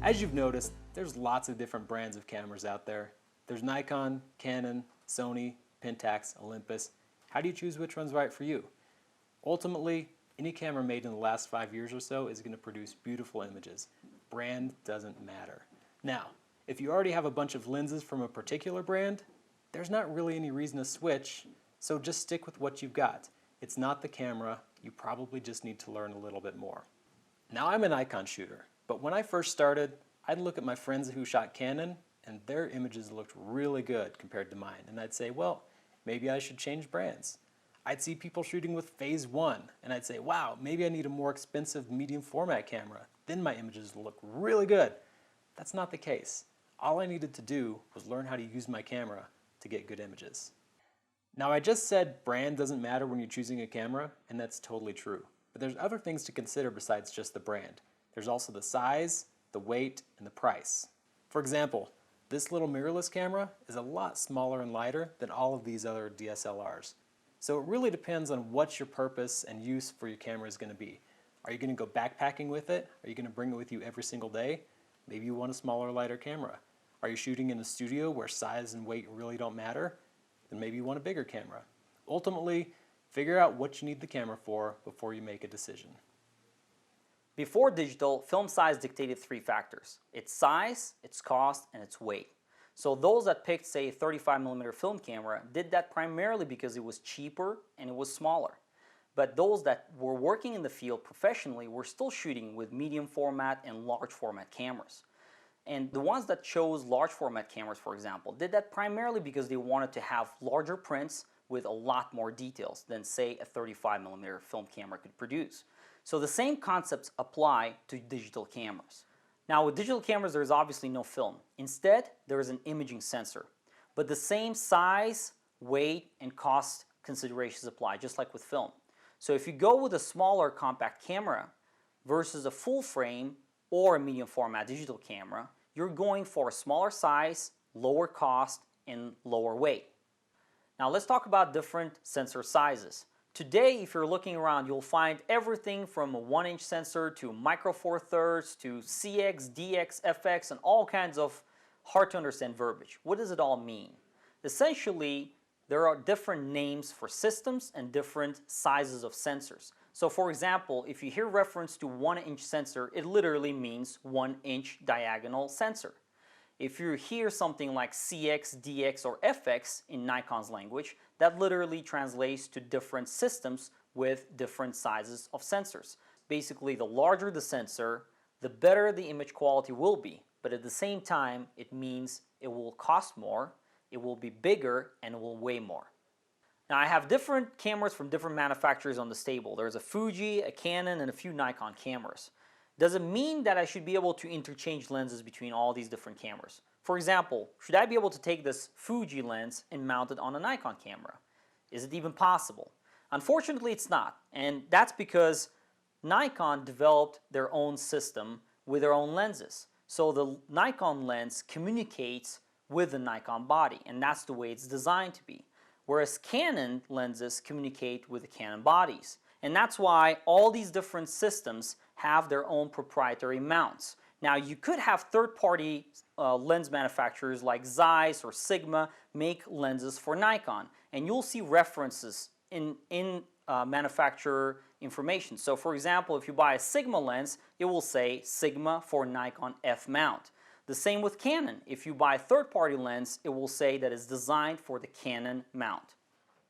As you've noticed, there's lots of different brands of cameras out there. There's Nikon, Canon, Sony, Pentax, Olympus. How do you choose which one's right for you? Ultimately, any camera made in the last 5 years or so is going to produce beautiful images. Brand doesn't matter. Now, if you already have a bunch of lenses from a particular brand, there's not really any reason to switch, so just stick with what you've got. It's not the camera, you probably just need to learn a little bit more. Now, I'm a Nikon shooter, but when I first started, I'd look at my friends who shot Canon and their images looked really good compared to mine, and I'd say, well, maybe I should change brands. I'd see people shooting with Phase 1, and I'd say, wow, maybe I need a more expensive medium format camera. Then my images will look really good. That's not the case. All I needed to do was learn how to use my camera to get good images. Now, I just said brand doesn't matter when you're choosing a camera, and that's totally true. But there's other things to consider besides just the brand. There's also the size, the weight, and the price. For example, this little mirrorless camera is a lot smaller and lighter than all of these other DSLRs. So it really depends on what your purpose and use for your camera is going to be. Are you going to go backpacking with it? Are you going to bring it with you every single day? Maybe you want a smaller, lighter camera. Are you shooting in a studio where size and weight really don't matter? Then maybe you want a bigger camera. Ultimately, figure out what you need the camera for before you make a decision. Before digital, film size dictated three factors: its size, its cost, and its weight. So those that picked, say, a 35mm film camera did that primarily because it was cheaper and it was smaller. But those that were working in the field professionally were still shooting with medium format and large format cameras. And the ones that chose large format cameras, for example, did that primarily because they wanted to have larger prints with a lot more details than, say, a 35mm film camera could produce. So the same concepts apply to digital cameras. Now, with digital cameras, there is obviously no film. Instead, there is an imaging sensor. But the same size, weight, and cost considerations apply, just like with film. So if you go with a smaller compact camera versus a full frame or a medium format digital camera, you're going for a smaller size, lower cost, and lower weight. Now let's talk about different sensor sizes. Today, if you're looking around, you'll find everything from a 1-inch sensor to micro four thirds to CX, DX, FX, and all kinds of hard to understand verbiage. What does it all mean? Essentially, there are different names for systems and different sizes of sensors. So for example, if you hear reference to 1-inch sensor, it literally means 1-inch diagonal sensor. If you hear something like CX, DX, or FX in Nikon's language, that literally translates to different systems with different sizes of sensors. Basically, the larger the sensor, the better the image quality will be. But at the same time, it means it will cost more, it will be bigger, and it will weigh more. Now, I have different cameras from different manufacturers on this table. There's a Fuji, a Canon, and a few Nikon cameras. Does it mean that I should be able to interchange lenses between all these different cameras? For example, should I be able to take this Fuji lens and mount it on a Nikon camera? Is it even possible? Unfortunately, it's not, and that's because Nikon developed their own system with their own lenses. So the Nikon lens communicates with the Nikon body, and that's the way it's designed to be. Whereas Canon lenses communicate with the Canon bodies. And that's why all these different systems have their own proprietary mounts. Now, you could have third-party lens manufacturers like Zeiss or Sigma make lenses for Nikon, and you'll see references in manufacturer information. So for example, if you buy a Sigma lens, it will say Sigma for Nikon F mount. The same with Canon. If you buy a third-party lens, it will say that it's designed for the Canon mount.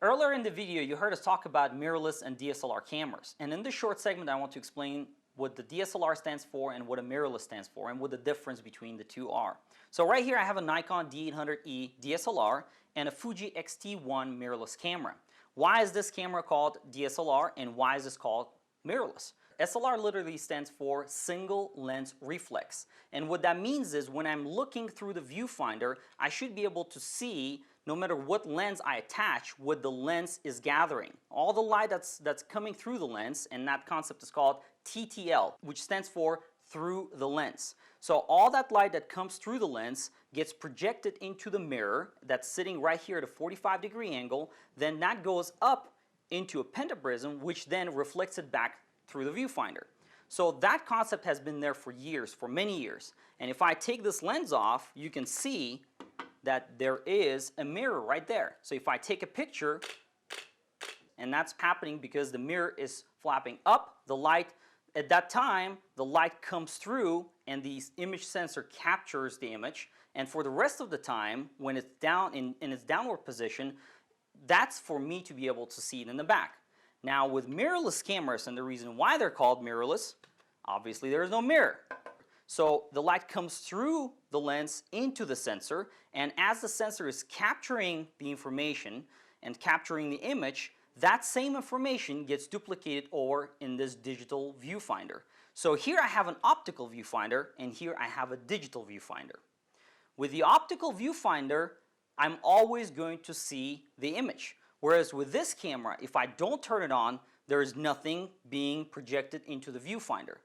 Earlier in the video, you heard us talk about mirrorless and DSLR cameras. And in this short segment, I want to explain what the DSLR stands for and what a mirrorless stands for and what the difference between the two are. So right here, I have a Nikon D800E DSLR and a Fuji X-T1 mirrorless camera. Why is this camera called DSLR and why is this called mirrorless? SLR literally stands for single lens reflex. And what that means is when I'm looking through the viewfinder, I should be able to see, no matter what lens I attach, what the lens is gathering. All the light that's coming through the lens, and that concept is called TTL, which stands for through the lens. So all that light that comes through the lens gets projected into the mirror that's sitting right here at a 45-degree angle, then that goes up into a pentaprism, which then reflects it back through the viewfinder. So that concept has been there for years, for many years. And if I take this lens off, you can see that there is a mirror right there. So if I take a picture, and that's happening because the mirror is flapping up, the light, at that time, the light comes through and the image sensor captures the image. And for the rest of the time, when it's down in its downward position, that's for me to be able to see it in the back. Now with mirrorless cameras, and the reason why they're called mirrorless, obviously there is no mirror. So the light comes through the lens into the sensor, and as the sensor is capturing the information and capturing the image, that same information gets duplicated over in this digital viewfinder. So here I have an optical viewfinder, and here I have a digital viewfinder. With the optical viewfinder, I'm always going to see the image. Whereas with this camera, if I don't turn it on, there is nothing being projected into the viewfinder.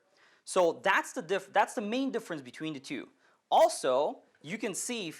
So that's the main difference between the two. Also, you can see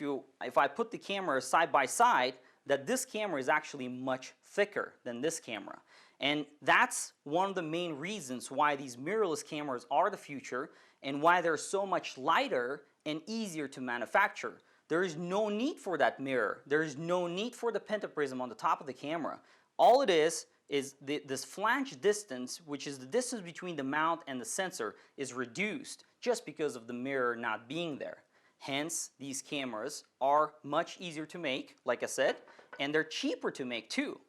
if I put the camera side by side, that this camera is actually much thicker than this camera. And that's one of the main reasons why these mirrorless cameras are the future and why they're so much lighter and easier to manufacture. There is no need for that mirror. There is no need for the pentaprism on the top of the camera. All it is this flange distance, which is the distance between the mount and the sensor, is reduced just because of the mirror not being there. Hence, these cameras are much easier to make, like I said, and they're cheaper to make too.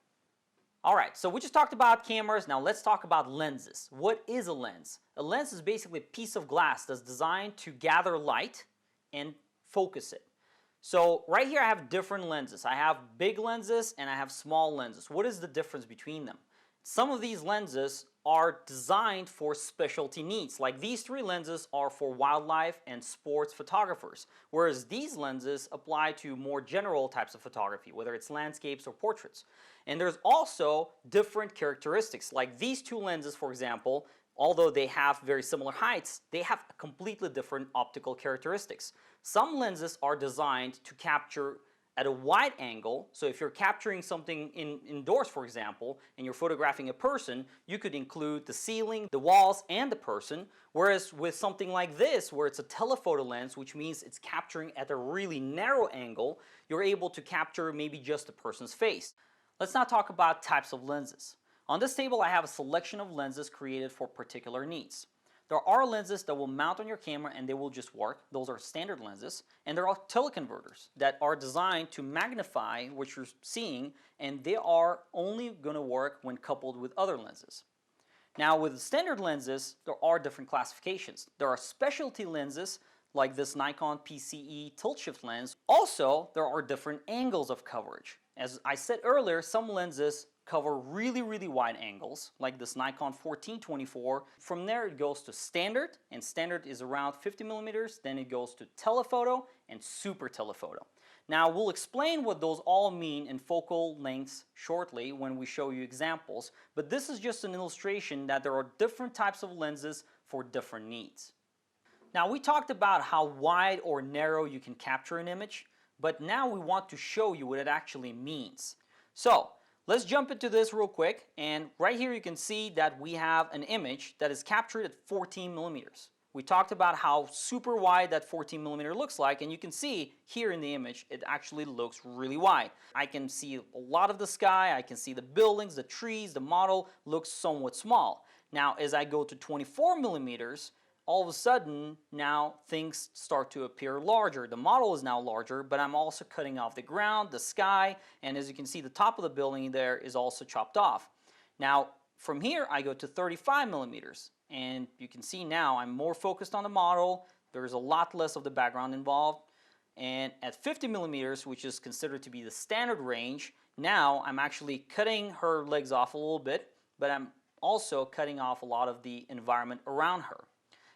Alright, so we just talked about cameras, now let's talk about lenses. What is a lens? A lens is basically a piece of glass that's designed to gather light and focus it. So right here I have different lenses. I have big lenses and I have small lenses. What is the difference between them? Some of these lenses are designed for specialty needs. Like these three lenses are for wildlife and sports photographers, whereas these lenses apply to more general types of photography, whether it's landscapes or portraits. And there's also different characteristics. Like these two lenses, for example, although they have very similar heights, they have completely different optical characteristics. Some lenses are designed to capture at a wide angle, so if you're capturing something indoors, for example, and you're photographing a person, you could include the ceiling, the walls, and the person, whereas with something like this, where it's a telephoto lens, which means it's capturing at a really narrow angle, you're able to capture maybe just the person's face. Let's now talk about types of lenses. On this table, I have a selection of lenses created for particular needs. There are lenses that will mount on your camera and they will just work. Those are standard lenses. And there are teleconverters that are designed to magnify what you're seeing, and they are only going to work when coupled with other lenses. Now with standard lenses, there are different classifications. There are specialty lenses like this Nikon PCE tilt shift lens. Also, there are different angles of coverage. As I said earlier, some lenses cover really wide angles, like this Nikon 1424. From there it goes to standard, and standard is around 50 millimeters. Then it goes to telephoto and super telephoto. Now we'll explain what those all mean in focal lengths shortly when we show you examples, but this is just an illustration that there are different types of lenses for different needs. Now we talked about how wide or narrow you can capture an image, but now we want to show you what it actually means. So let's jump into this real quick, and right here you can see that we have an image that is captured at 14 millimeters. We talked about how super wide that 14 millimeter looks like, and you can see here in the image it actually looks really wide. I can see a lot of the sky, I can see the buildings, the trees, the model looks somewhat small. Now as I go to 24 millimeters, all of a sudden now things start to appear larger. The model is now larger, but I'm also cutting off the ground, the sky, and as you can see the top of the building there is also chopped off. Now from here I go to 35 millimeters, and you can see now I'm more focused on the model. There's a lot less of the background involved. And at 50 millimeters, which is considered to be the standard range, now I'm actually cutting her legs off a little bit, but I'm also cutting off a lot of the environment around her.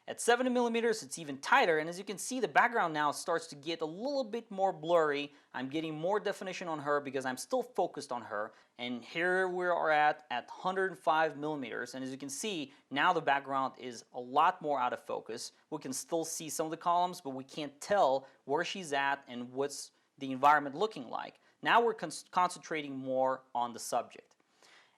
At 70 millimeters, it's even tighter, and as you can see, the background now starts to get a little bit more blurry. I'm getting more definition on her because I'm still focused on her. And here we are at 105 millimeters, and as you can see, now the background is a lot more out of focus. We can still see some of the columns, but we can't tell where she's at and what's the environment looking like. Now we're concentrating more on the subject.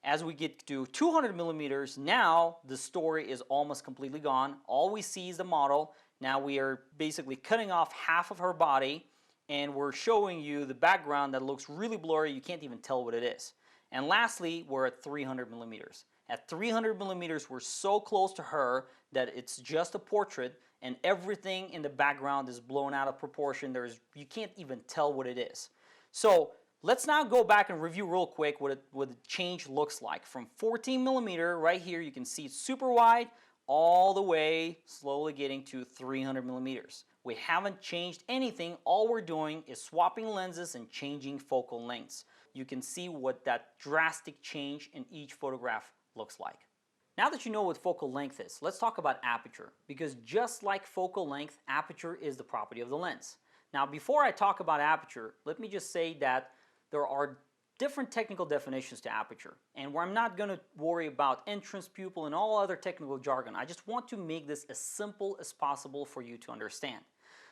As we get to 200 millimeters, now the story is almost completely gone. All we see is the model. Now we are basically cutting off half of her body, and we're showing you the background that looks really blurry. You can't even tell what it is. And lastly, we're at 300 millimeters. At 300 millimeters, we're so close to her that it's just a portrait, and everything in the background is blown out of proportion. You can't even tell what it is. So let's now go back and review real quick what the change looks like. From 14 millimeter, right here, you can see it's super wide, all the way slowly getting to 300 millimeters. We haven't changed anything. All we're doing is swapping lenses and changing focal lengths. You can see what that drastic change in each photograph looks like. Now that you know what focal length is, let's talk about aperture, because just like focal length, aperture is the property of the lens. Now, before I talk about aperture, let me just say that there are different technical definitions to aperture, and where I'm not going to worry about entrance pupil and all other technical jargon. I just want to make this as simple as possible for you to understand.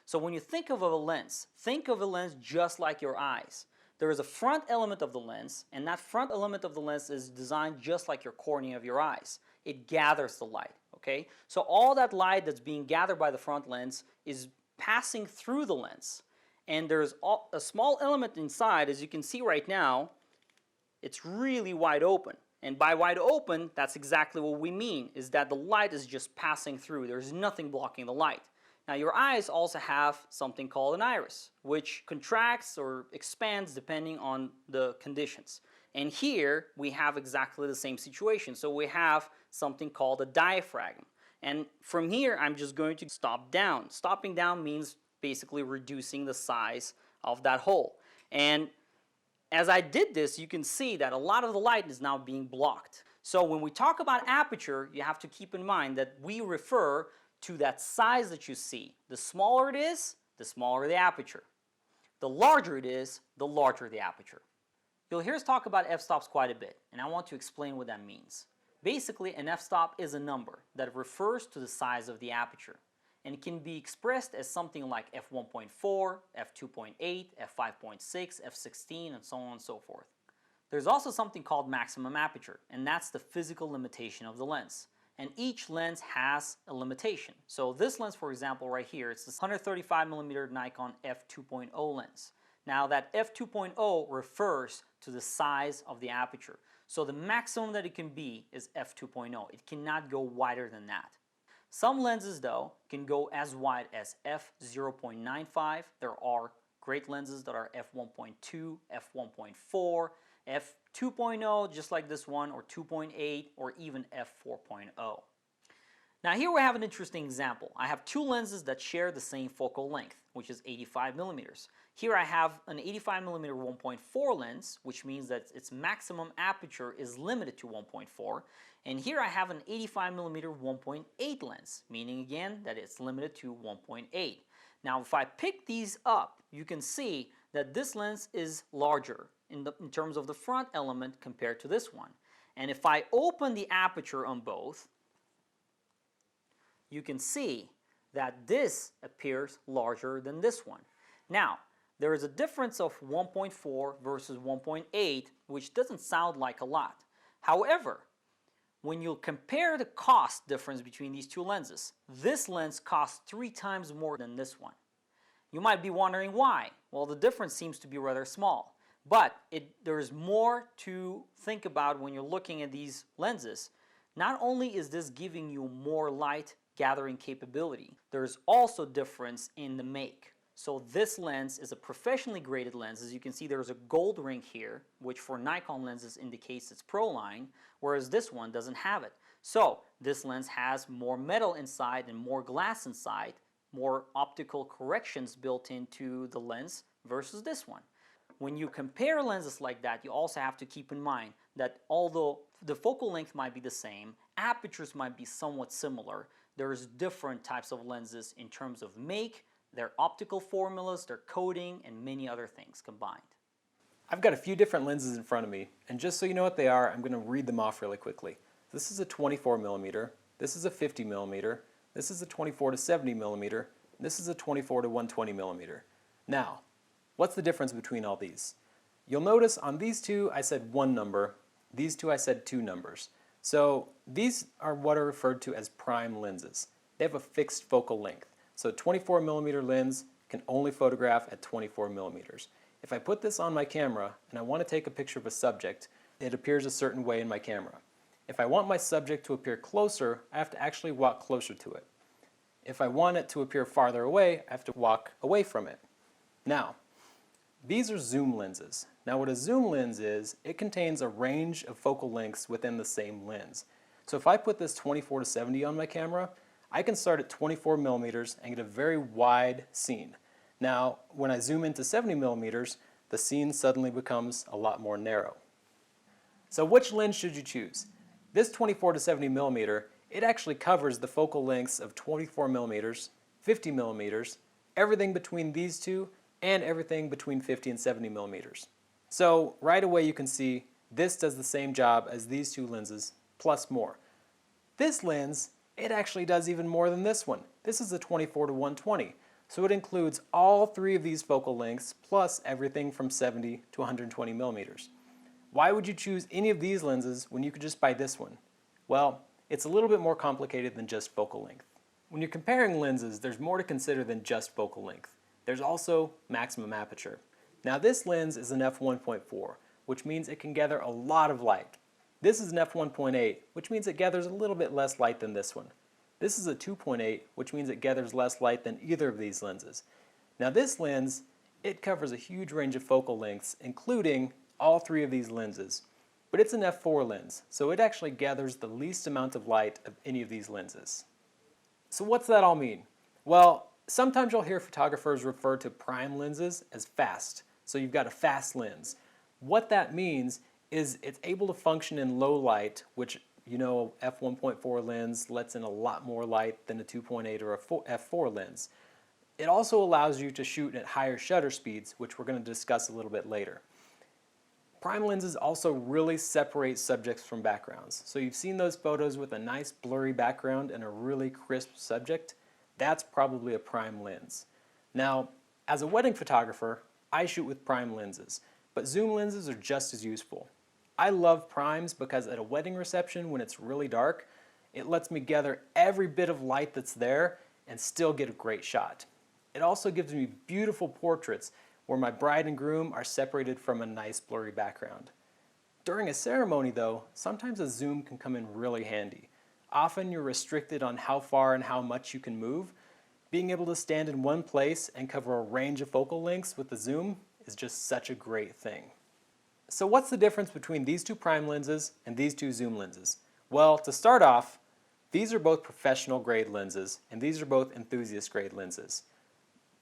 So when you think of a lens just like your eyes. There is a front element of the lens, and that front element of the lens is designed just like your cornea of your eyes. It gathers the light, okay? So all that light that's being gathered by the front lens is passing through the lens. And there's a small element inside, as you can see right now, it's really wide open. And by wide open, that's exactly what we mean, is that the light is just passing through. There's nothing blocking the light. Now, your eyes also have something called an iris, which contracts or expands depending on the conditions. And here, we have exactly the same situation. So we have something called a diaphragm. And from here, I'm just going to stop down. Stopping down means basically reducing the size of that hole. And as I did this, you can see that a lot of the light is now being blocked. So when we talk about aperture, you have to keep in mind that we refer to that size that you see. The smaller it is, the smaller the aperture. The larger it is, the larger the aperture. You'll hear us talk about f-stops quite a bit, and I want to explain what that means. Basically, an f-stop is a number that refers to the size of the aperture, and it can be expressed as something like f1.4, f2.8, f5.6, f16, and so on and so forth. There's also something called maximum aperture, and that's the physical limitation of the lens. And each lens has a limitation. So this lens, for example, right here, it's this 135mm Nikon f2.0 lens. Now that f2.0 refers to the size of the aperture. So the maximum that it can be is f2.0. It cannot go wider than that. Some lenses, though, can go as wide as f0.95. There are great lenses that are f1.2, f1.4, f2.0, just like this one, or 2.8, or even f4.0. Now here we have an interesting example. I have two lenses that share the same focal length, which is 85 millimeters. Here I have an 85 millimeter 1.4 lens, which means that its maximum aperture is limited to 1.4. And here I have an 85 millimeter 1.8 lens, meaning again that it's limited to 1.8. Now if I pick these up, you can see that this lens is larger in terms of the front element compared to this one. And if I open the aperture on both, you can see that this appears larger than this one. Now, there is a difference of 1.4 versus 1.8, which doesn't sound like a lot. However, when you compare the cost difference between these two lenses, this lens costs 3 times more than this one. You might be wondering why. Well, the difference seems to be rather small. But there's more to think about when you're looking at these lenses. Not only is this giving you more light gathering capability, there's also difference in the make. So this lens is a professionally graded lens. As you can see, there's a gold ring here, which for Nikon lenses indicates it's Pro line, whereas this one doesn't have it. So this lens has more metal inside and more glass inside, more optical corrections built into the lens versus this one. When you compare lenses like that, you also have to keep in mind that although the focal length might be the same, apertures might be somewhat similar, there's different types of lenses in terms of make, their optical formulas, their coating, and many other things combined. I've got a few different lenses in front of me, and just so you know what they are, I'm going to read them off really quickly. This is a 24 millimeter, this is a 50 millimeter, this is a 24 to 70 millimeter, this is a 24 to 120 millimeter. Now, what's the difference between all these? You'll notice on these two I said one number, these two I said two numbers. So these are what are referred to as prime lenses. They have a fixed focal length. So a 24 millimeter lens can only photograph at 24 millimeters. If I put this on my camera and I want to take a picture of a subject, it appears a certain way in my camera. If I want my subject to appear closer, I have to actually walk closer to it. If I want it to appear farther away, I have to walk away from it. Now, these are zoom lenses. Now what a zoom lens is, it contains a range of focal lengths within the same lens. So if I put this 24-70 on my camera, I can start at 24 millimeters and get a very wide scene. Now, when I zoom into 70 millimeters, the scene suddenly becomes a lot more narrow. So which lens should you choose? This 24-70 millimeter, it actually covers the focal lengths of 24 millimeters, 50 millimeters, everything between these two, and everything between 50 and 70 millimeters. So right away you can see this does the same job as these two lenses, plus more. This lens, it actually does even more than this one. This is a 24-120, so it includes all three of these focal lengths, plus everything from 70 to 120 millimeters. Why would you choose any of these lenses when you could just buy this one? Well, it's a little bit more complicated than just focal length. When you're comparing lenses, there's more to consider than just focal length. There's also maximum aperture. Now this lens is an f1.4, which means it can gather a lot of light. This is an f1.8, which means it gathers a little bit less light than this one. This is a 2.8, which means it gathers less light than either of these lenses. Now this lens, it covers a huge range of focal lengths, including all three of these lenses. But it's an f4 lens, so it actually gathers the least amount of light of any of these lenses. So what's that all mean? Well, sometimes you'll hear photographers refer to prime lenses as fast. So you've got a fast lens. What that means is it's able to function in low light, which you know f1.4 lens lets in a lot more light than a 2.8 or a f4 lens. It also allows you to shoot at higher shutter speeds, which we're going to discuss a little bit later. Prime lenses also really separate subjects from backgrounds. So you've seen those photos with a nice blurry background and a really crisp subject. That's probably a prime lens. Now, as a wedding photographer, I shoot with prime lenses, but zoom lenses are just as useful. I love primes because at a wedding reception when it's really dark, it lets me gather every bit of light that's there and still get a great shot. It also gives me beautiful portraits where my bride and groom are separated from a nice blurry background. During a ceremony though, sometimes a zoom can come in really handy. Often you're restricted on how far and how much you can move. Being able to stand in one place and cover a range of focal lengths with the zoom is just such a great thing. So what's the difference between these two prime lenses and these two zoom lenses? Well, to start off, these are both professional grade lenses and these are both enthusiast grade lenses.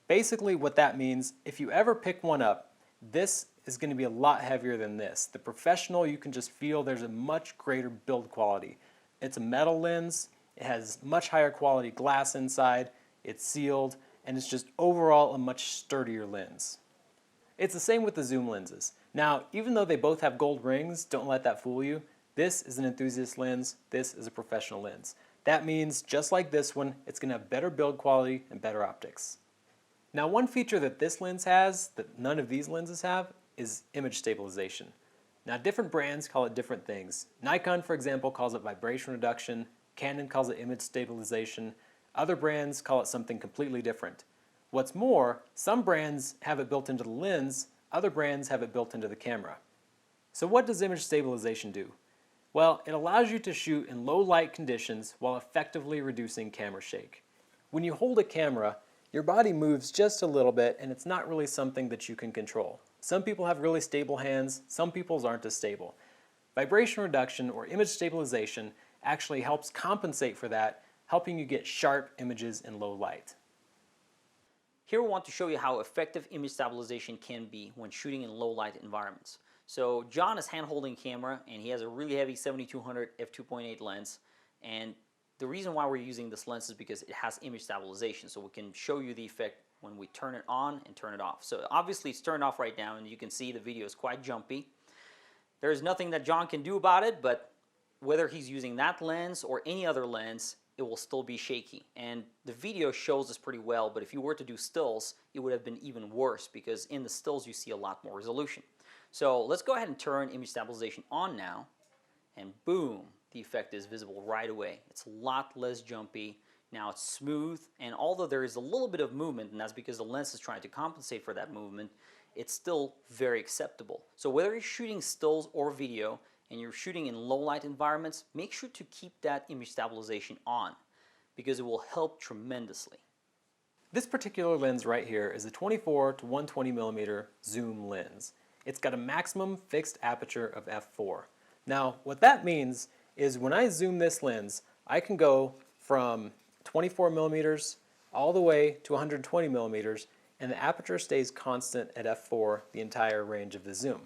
Basically what that means, if you ever pick one up, this is going to be a lot heavier than this. The professional, you can just feel there's a much greater build quality. It's a metal lens, it has much higher quality glass inside, it's sealed, and it's just overall a much sturdier lens. It's the same with the zoom lenses. Now, even though they both have gold rings, don't let that fool you. This is an enthusiast lens, this is a professional lens. That means, just like this one, it's going to have better build quality and better optics. Now one feature that this lens has that none of these lenses have is image stabilization. Now different brands call it different things. Nikon, for example, calls it vibration reduction, Canon calls it image stabilization, other brands call it something completely different. What's more, some brands have it built into the lens, other brands have it built into the camera. So what does image stabilization do? Well, it allows you to shoot in low light conditions while effectively reducing camera shake. When you hold a camera, your body moves just a little bit and it's not really something that you can control. Some people have really stable hands, some people's aren't as stable. Vibration reduction or image stabilization actually helps compensate for that, helping you get sharp images in low light. Here we want to show you how effective image stabilization can be when shooting in low light environments. So John is hand holding a camera and he has a really heavy 7200 f2.8 lens, and the reason why we're using this lens is because it has image stabilization, so we can show you the effect when we turn it on and turn it off. So obviously it's turned off right now and you can see the video is quite jumpy. There's nothing that John can do about it, but whether he's using that lens or any other lens, it will still be shaky. And the video shows this pretty well, but if you were to do stills, it would have been even worse because in the stills you see a lot more resolution. So let's go ahead and turn image stabilization on now and boom, the effect is visible right away. It's a lot less jumpy. Now it's smooth, and although there is a little bit of movement, and that's because the lens is trying to compensate for that movement, it's still very acceptable. So whether you're shooting stills or video and you're shooting in low light environments, make sure to keep that image stabilization on because it will help tremendously. This particular lens right here is a 24 to 120 millimeter zoom lens. It's got a maximum fixed aperture of f4. Now what that means is when I zoom this lens, I can go from 24 millimeters all the way to 120 millimeters, and the aperture stays constant at f4 the entire range of the zoom.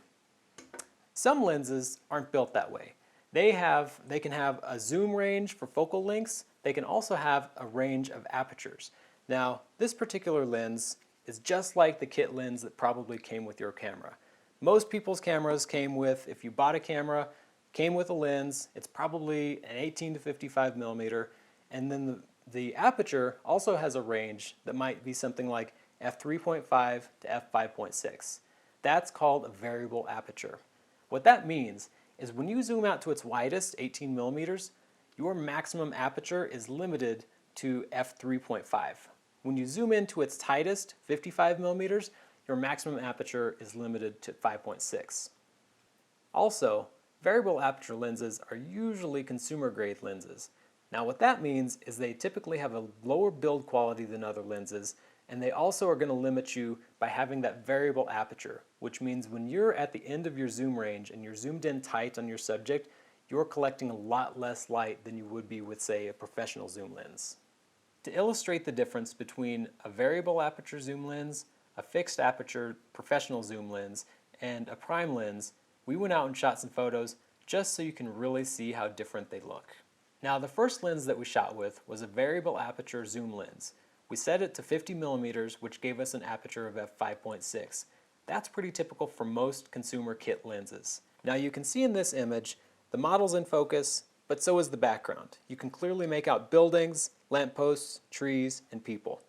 Some lenses aren't built that way. They can have a zoom range for focal lengths. They can also have a range of apertures. Now, this particular lens is just like the kit lens that probably came with your camera. Most people's cameras came with, if you bought a camera, came with a lens. It's probably an 18 to 55 millimeter, and then the aperture also has a range that might be something like f3.5 to f5.6. That's called a variable aperture. What that means is when you zoom out to its widest, 18 millimeters, your maximum aperture is limited to f3.5. When you zoom in to its tightest, 55 millimeters, your maximum aperture is limited to 5.6. Also, variable aperture lenses are usually consumer grade lenses. Now what that means is they typically have a lower build quality than other lenses, and they also are going to limit you by having that variable aperture, which means when you're at the end of your zoom range and you're zoomed in tight on your subject, you're collecting a lot less light than you would be with, say, a professional zoom lens. To illustrate the difference between a variable aperture zoom lens, a fixed aperture professional zoom lens, and a prime lens, we went out and shot some photos just so you can really see how different they look. Now the first lens that we shot with was a variable aperture zoom lens. We set it to 50 millimeters, which gave us an aperture of f5.6. That's pretty typical for most consumer kit lenses. Now you can see in this image, the model's in focus, but so is the background. You can clearly make out buildings, lampposts, trees, and people.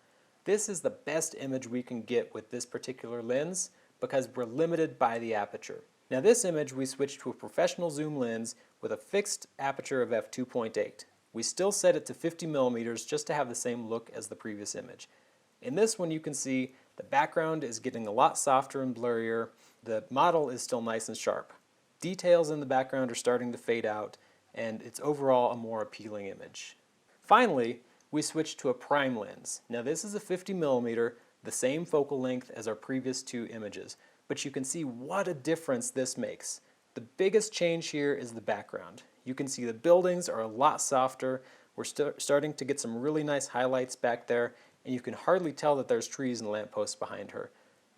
This is the best image we can get with this particular lens because we're limited by the aperture. Now this image we switched to a professional zoom lens with a fixed aperture of f2.8. We still set it to 50 millimeters just to have the same look as the previous image. In this one you can see the background is getting a lot softer and blurrier. The model is still nice and sharp. Details in the background are starting to fade out, and it's overall a more appealing image. Finally, we switched to a prime lens. Now this is a 50 millimeter, the same focal length as our previous two images, but you can see what a difference this makes. The biggest change here is the background. You can see the buildings are a lot softer. We're starting to get some really nice highlights back there, and you can hardly tell that there's trees and lampposts behind her.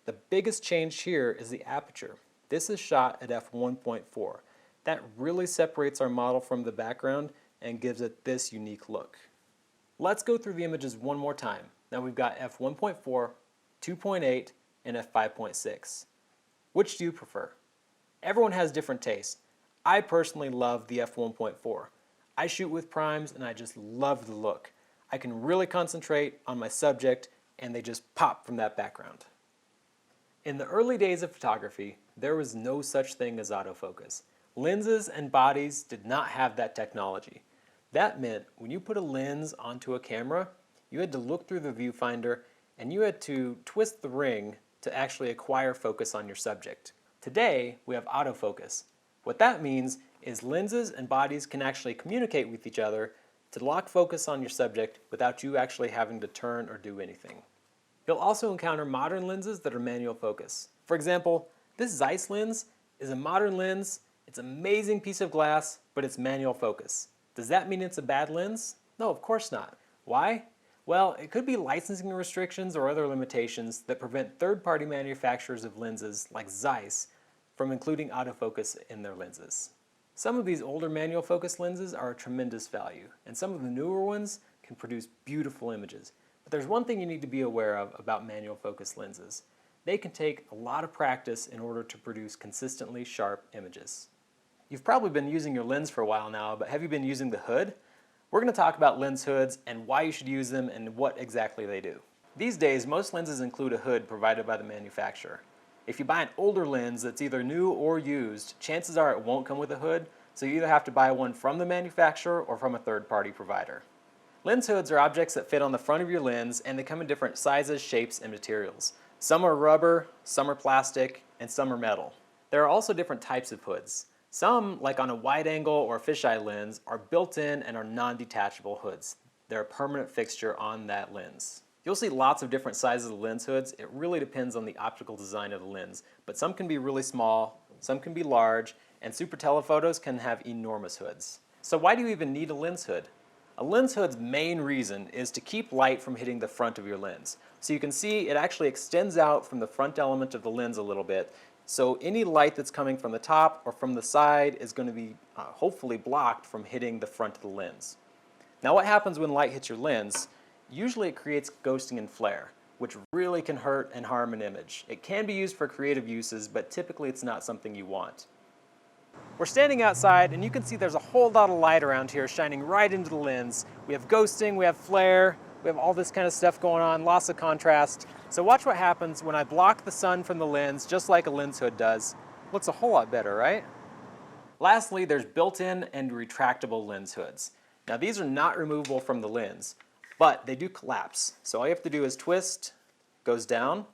The biggest change here is the aperture. This is shot at f1.4. That really separates our model from the background and gives it this unique look. Let's go through the images one more time. Now we've got f1.4, 2.8, and f5.6. Which do you prefer? Everyone has different tastes. I personally love the f1.4. I shoot with primes and I just love the look. I can really concentrate on my subject and they just pop from that background. In the early days of photography, there was no such thing as autofocus. Lenses and bodies did not have that technology. That meant when you put a lens onto a camera, you had to look through the viewfinder and you had to twist the ring to actually acquire focus on your subject. Today, we have autofocus. What that means is lenses and bodies can actually communicate with each other to lock focus on your subject without you actually having to turn or do anything. You'll also encounter modern lenses that are manual focus. For example, this Zeiss lens is a modern lens. It's an amazing piece of glass, but it's manual focus. Does that mean it's a bad lens? No, of course not. Why? Well, it could be licensing restrictions or other limitations that prevent third-party manufacturers of lenses like Zeiss from including autofocus in their lenses. Some of these older manual focus lenses are a tremendous value, and some of the newer ones can produce beautiful images. But there's one thing you need to be aware of about manual focus lenses. They can take a lot of practice in order to produce consistently sharp images. You've probably been using your lens for a while now, but have you been using the hood? We're going to talk about lens hoods and why you should use them and what exactly they do. These days, most lenses include a hood provided by the manufacturer. If you buy an older lens that's either new or used, chances are it won't come with a hood, So you either have to buy one from the manufacturer or from a third-party provider. Lens hoods are objects that fit on the front of your lens, and they come in different sizes, shapes, and materials. Some are rubber, some are plastic, and some are metal. There are also different types of hoods. Some, like on a wide-angle or fisheye lens, are built-in and are non-detachable hoods. They're a permanent fixture on that lens. You'll see lots of different sizes of lens hoods. It really depends on the optical design of the lens, but some can be really small, some can be large, and super telephotos can have enormous hoods. So why do you even need a lens hood? A lens hood's main reason is to keep light from hitting the front of your lens. So you can see it actually extends out from the front element of the lens a little bit, so any light that's coming from the top or from the side is going to be hopefully blocked from hitting the front of the lens. Now what happens when light hits your lens? Usually it creates ghosting and flare, which really can hurt and harm an image. It can be used for creative uses, but typically it's not something you want. We're standing outside and you can see there's a whole lot of light around here shining right into the lens. We have ghosting, we have flare, we have all this kind of stuff going on, loss of contrast. So watch what happens when I block the sun from the lens just like a lens hood does. Looks a whole lot better, right? Lastly, there's built-in and retractable lens hoods. Now these are not removable from the lens, but they do collapse. So all you have to do is twist, goes down.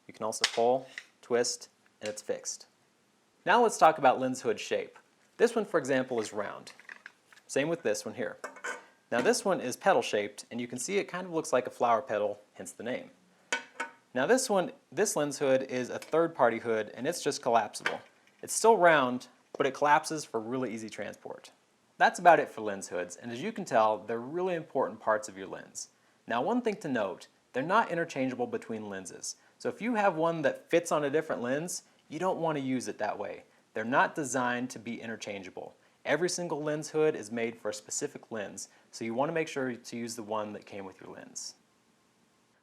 You can also pull, twist, and it's fixed. Now let's talk about lens hood shape. This one, for example, is round. Same with this one here. Now this one is petal shaped, and you can see it kind of looks like a flower petal, hence the name. Now this lens hood is a third-party hood, and it's just collapsible. It's still round, but it collapses for really easy transport. That's about it for lens hoods, and as you can tell, they're really important parts of your lens. Now one thing to note, they're not interchangeable between lenses. So if you have one that fits on a different lens, you don't want to use it that way. They're not designed to be interchangeable. Every single lens hood is made for a specific lens, so you want to make sure to use the one that came with your lens.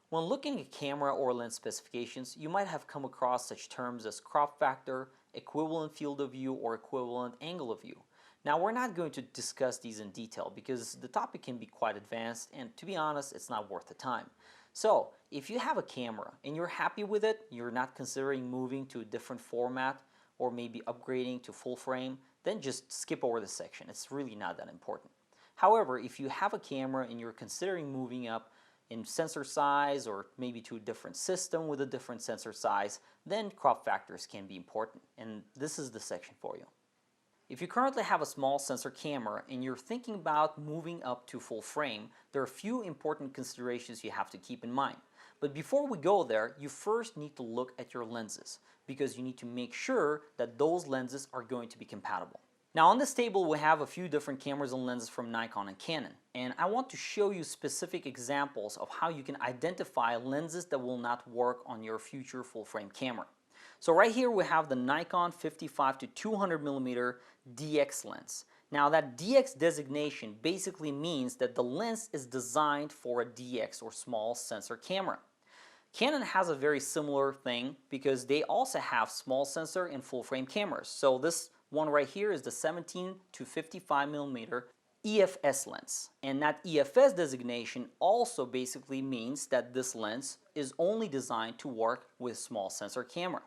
When looking at camera or lens specifications, you might have come across such terms as crop factor, equivalent field of view, or equivalent angle of view. Now we're not going to discuss these in detail because the topic can be quite advanced, and to be honest, it's not worth the time. So if you have a camera and you're happy with it, you're not considering moving to a different format or maybe upgrading to full frame, then just skip over this section. It's really not that important. However, if you have a camera and you're considering moving up in sensor size or maybe to a different system with a different sensor size, then crop factors can be important, and this is the section for you. If you currently have a small sensor camera and you're thinking about moving up to full frame, there are a few important considerations you have to keep in mind. But before we go there, you first need to look at your lenses because you need to make sure that those lenses are going to be compatible. Now on this table we have a few different cameras and lenses from Nikon and Canon, and I want to show you specific examples of how you can identify lenses that will not work on your future full frame camera. So right here we have the Nikon 55 to 200mm DX lens. Now that DX designation basically means that the lens is designed for a DX or small sensor camera. Canon has a very similar thing because they also have small sensor and full frame cameras. So this one right here is the 17 to 55mm EFS lens. And that EFS designation also basically means that this lens is only designed to work with small sensor camera.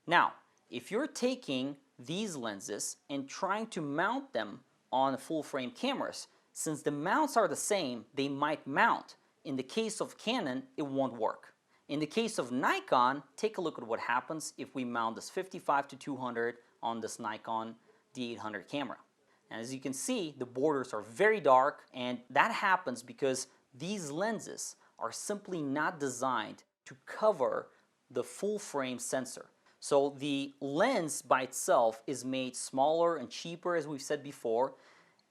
Now, if you're taking these lenses and trying to mount them on full frame cameras, since the mounts are the same, they might mount. In the case of Canon, it won't work. In the case of Nikon, take a look at what happens if we mount this 55 to 200 on this Nikon D800 camera. And as you can see, the borders are very dark, and that happens because these lenses are simply not designed to cover the full frame sensor. So the lens by itself is made smaller and cheaper, as we've said before,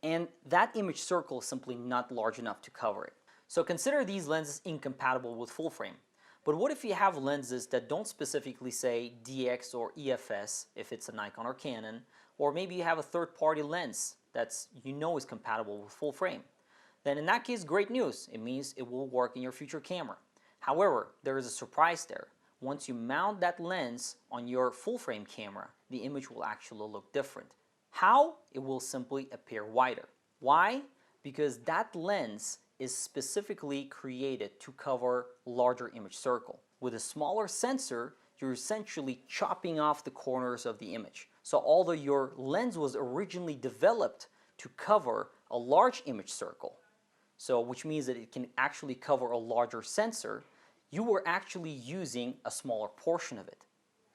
and that image circle is simply not large enough to cover it. So consider these lenses incompatible with full frame. But what if you have lenses that don't specifically say DX or EFS if it's a Nikon or Canon, or maybe you have a third-party lens that's is compatible with full frame? Then in that case, great news. It means it will work in your future camera. However, there is a surprise there. Once you mount that lens on your full frame camera, the image will actually look different. How? It will simply appear wider. Why? Because that lens is specifically created to cover larger image circle. With a smaller sensor, you're essentially chopping off the corners of the image. So although your lens was originally developed to cover a large image circle, so which means that it can actually cover a larger sensor, you were actually using a smaller portion of it.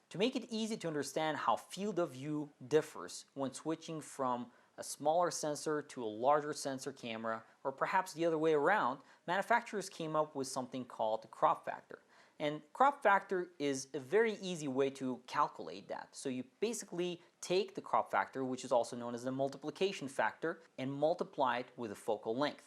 To make it easy to understand how field of view differs when switching from a smaller sensor to a larger sensor camera, or perhaps the other way around, manufacturers came up with something called the crop factor. And crop factor is a very easy way to calculate that. So you basically take the crop factor, which is also known as the multiplication factor, and multiply it with the focal length.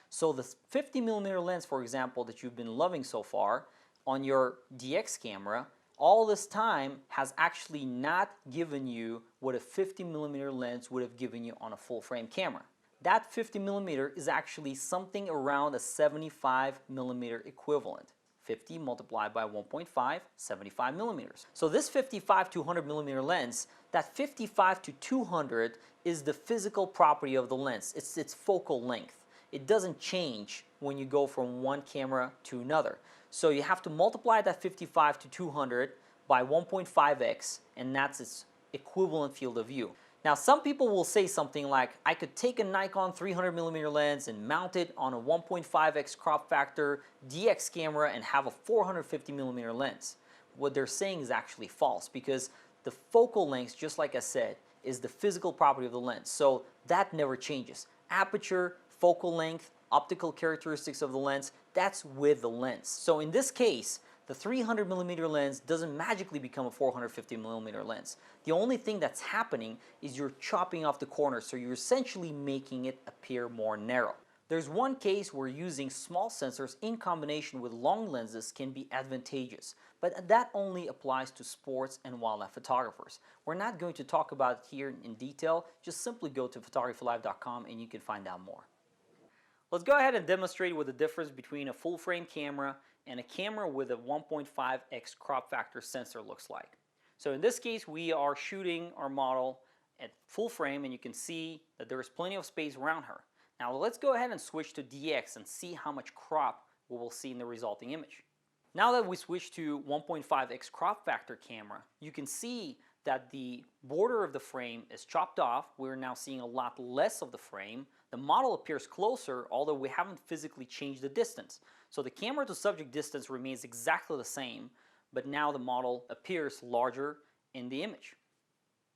So the 50mm lens, for example, that you've been loving so far on your DX camera, all this time has actually not given you what a 50mm lens would have given you on a full frame camera. That 50mm is actually something around a 75mm equivalent. 50 multiplied by 1.5, 75 millimeters. So this 55 to 100 millimeter lens, that 55 to 200 is the physical property of the lens. It's its focal length. It doesn't change when you go from one camera to another. So you have to multiply that 55 to 200 by 1.5x, and that's its equivalent field of view. Now some people will say something like, I could take a Nikon 300mm lens and mount it on a 1.5x crop factor DX camera and have a 450mm lens. What they're saying is actually false, because the focal length, just like I said, is the physical property of the lens. So that never changes. Aperture, focal length, optical characteristics of the lens, that's with the lens. So in this case, the 300mm lens doesn't magically become a 450mm lens. The only thing that's happening is you're chopping off the corners, so you're essentially making it appear more narrow. There's one case where using small sensors in combination with long lenses can be advantageous, but that only applies to sports and wildlife photographers. We're not going to talk about it here in detail, just simply go to photographylive.com and you can find out more. Let's go ahead and demonstrate what the difference between a full frame camera and a camera with a 1.5x crop factor sensor looks like. So in this case, we are shooting our model at full frame, and you can see that there is plenty of space around her. Now let's go ahead and switch to DX and see how much crop we will see in the resulting image. Now that we switch to 1.5x crop factor camera, you can see that the border of the frame is chopped off. We're now seeing a lot less of the frame. The model appears closer, although we haven't physically changed the distance. So the camera to subject distance remains exactly the same, but now the model appears larger in the image.